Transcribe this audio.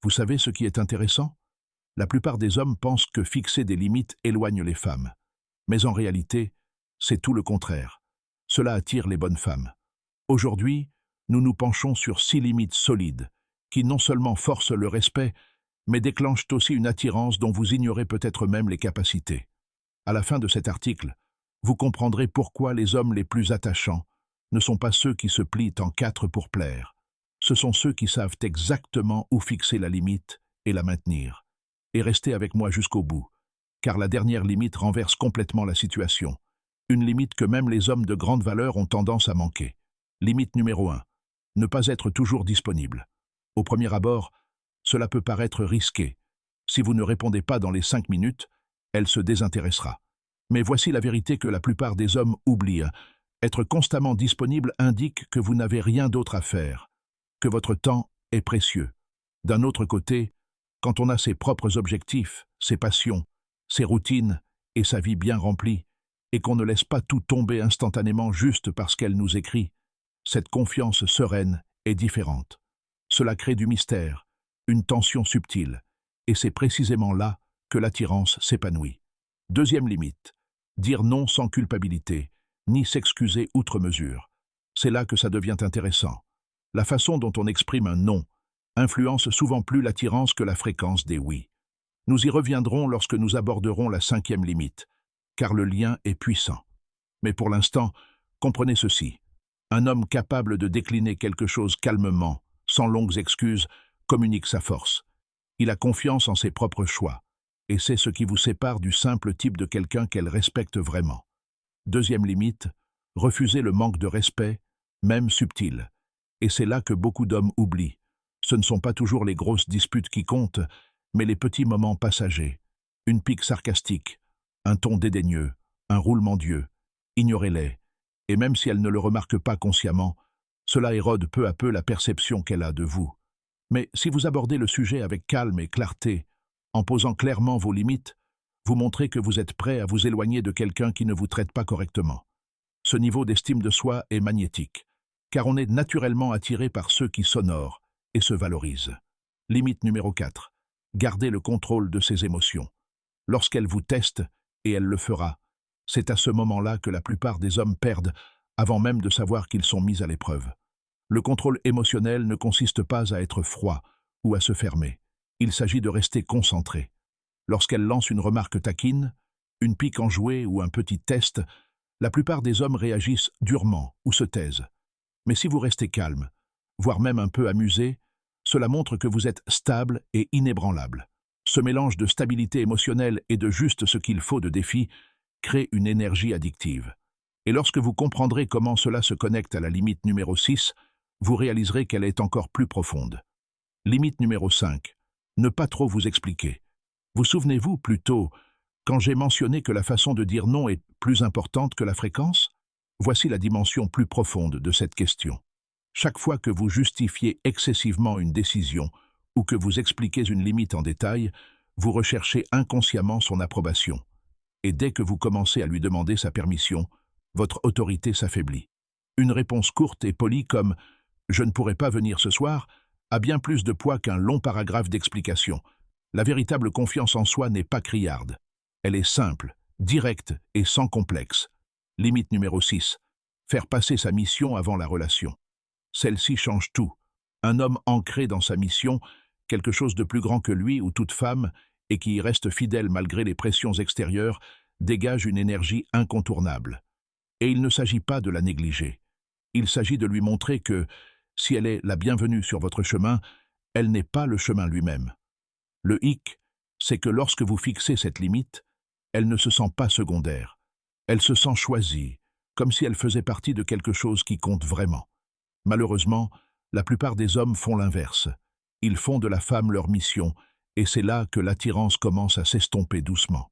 Vous savez ce qui est intéressant? La plupart des hommes pensent que fixer des limites éloigne les femmes. Mais en réalité, c'est tout le contraire. Cela attire les bonnes femmes. Aujourd'hui, nous nous penchons sur 6 limites solides, qui non seulement forcent le respect, mais déclenchent aussi une attirance dont vous ignorez peut-être même les capacités. À la fin de cet article, vous comprendrez pourquoi les hommes les plus attachants ne sont pas ceux qui se plient en 4 pour plaire. Ce sont ceux qui savent exactement où fixer la limite et la maintenir. Et restez avec moi jusqu'au bout, car la dernière limite renverse complètement la situation. Une limite que même les hommes de grande valeur ont tendance à manquer. Limite numéro 1. Ne pas être toujours disponible. Au premier abord, cela peut paraître risqué. Si vous ne répondez pas dans les 5 minutes, elle se désintéressera. Mais voici la vérité que la plupart des hommes oublient. Être constamment disponible indique que vous n'avez rien d'autre à faire, que votre temps est précieux. D'un autre côté, quand on a ses propres objectifs, ses passions, ses routines et sa vie bien remplie, et qu'on ne laisse pas tout tomber instantanément juste parce qu'elle nous écrit, cette confiance sereine est différente. Cela crée du mystère, une tension subtile, et c'est précisément là que l'attirance s'épanouit. Deuxième limite, dire non sans culpabilité, ni s'excuser outre mesure. C'est là que ça devient intéressant. La façon dont on exprime un non influence souvent plus l'attirance que la fréquence des oui. Nous y reviendrons lorsque nous aborderons la 5e limite, car le lien est puissant. Mais pour l'instant, comprenez ceci. Un homme capable de décliner quelque chose calmement, sans longues excuses, communique sa force. Il a confiance en ses propres choix, et c'est ce qui vous sépare du simple type de quelqu'un qu'elle respecte vraiment. Deuxième limite, refuser le manque de respect, même subtil. Et c'est là que beaucoup d'hommes oublient. Ce ne sont pas toujours les grosses disputes qui comptent, mais les petits moments passagers. Une pique sarcastique, un ton dédaigneux, un roulement d'yeux. Ignorez-les. Et même si elle ne le remarque pas consciemment, cela érode peu à peu la perception qu'elle a de vous. Mais si vous abordez le sujet avec calme et clarté, en posant clairement vos limites, vous montrez que vous êtes prêt à vous éloigner de quelqu'un qui ne vous traite pas correctement. Ce niveau d'estime de soi est magnétique, car on est naturellement attiré par ceux qui s'honorent et se valorisent. Limite numéro 4. Gardez le contrôle de ses émotions. Lorsqu'elle vous teste, et elle le fera, c'est à ce moment-là que la plupart des hommes perdent, avant même de savoir qu'ils sont mis à l'épreuve. Le contrôle émotionnel ne consiste pas à être froid ou à se fermer. Il s'agit de rester concentré. Lorsqu'elle lance une remarque taquine, une pique enjouée ou un petit test, la plupart des hommes réagissent durement ou se taisent. Mais si vous restez calme, voire même un peu amusé, cela montre que vous êtes stable et inébranlable. Ce mélange de stabilité émotionnelle et de juste ce qu'il faut de défi crée une énergie addictive. Et lorsque vous comprendrez comment cela se connecte à la limite numéro 6, vous réaliserez qu'elle est encore plus profonde. Limite numéro 5. Ne pas trop vous expliquer. Vous souvenez-vous plutôt, quand j'ai mentionné que la façon de dire non est plus importante que la fréquence? Voici la dimension plus profonde de cette question. Chaque fois que vous justifiez excessivement une décision ou que vous expliquez une limite en détail, vous recherchez inconsciemment son approbation. Et dès que vous commencez à lui demander sa permission, votre autorité s'affaiblit. Une réponse courte et polie comme « je ne pourrai pas venir ce soir » a bien plus de poids qu'un long paragraphe d'explication. La véritable confiance en soi n'est pas criarde. Elle est simple, directe et sans complexe. Limite numéro 6. Faire passer sa mission avant la relation. Celle-ci change tout. Un homme ancré dans sa mission, quelque chose de plus grand que lui ou toute femme, et qui y reste fidèle malgré les pressions extérieures, dégage une énergie incontournable. Et il ne s'agit pas de la négliger. Il s'agit de lui montrer que, si elle est la bienvenue sur votre chemin, elle n'est pas le chemin lui-même. Le hic, c'est que lorsque vous fixez cette limite, elle ne se sent pas secondaire. Elle se sent choisie, comme si elle faisait partie de quelque chose qui compte vraiment. Malheureusement, la plupart des hommes font l'inverse. Ils font de la femme leur mission, et c'est là que l'attirance commence à s'estomper doucement.